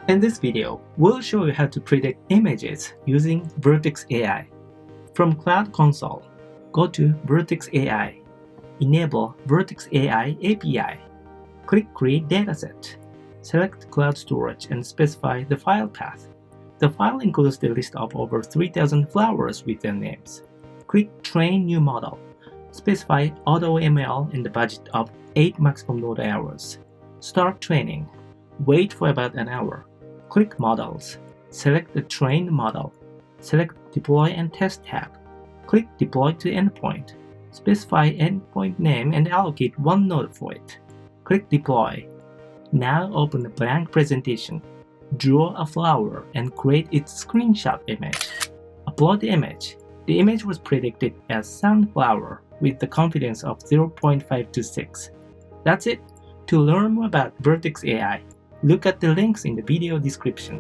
In this video, we'll show you how to predict images using Vertex AI. From Cloud Console, go to Vertex AI. Enable Vertex AI API. Click Create Dataset. Select Cloud Storage and specify the file path. The file includes the list of over 3,000 flowers with their names. Click Train New Model. Specify AutoML in the budget of 8 maximum load hours. Start training. Wait for about an hour. Click Models. Select the trained model. Select Deploy and Test tab. Click Deploy to Endpoint. Specify endpoint name and allocate one node for it. Click Deploy. Now open the blank presentation. Draw a flower and create its screenshot image. Upload the image. The image was predicted as sunflower with the confidence of 0.526. That's it. To learn more about Vertex AI, look at the links in the video description.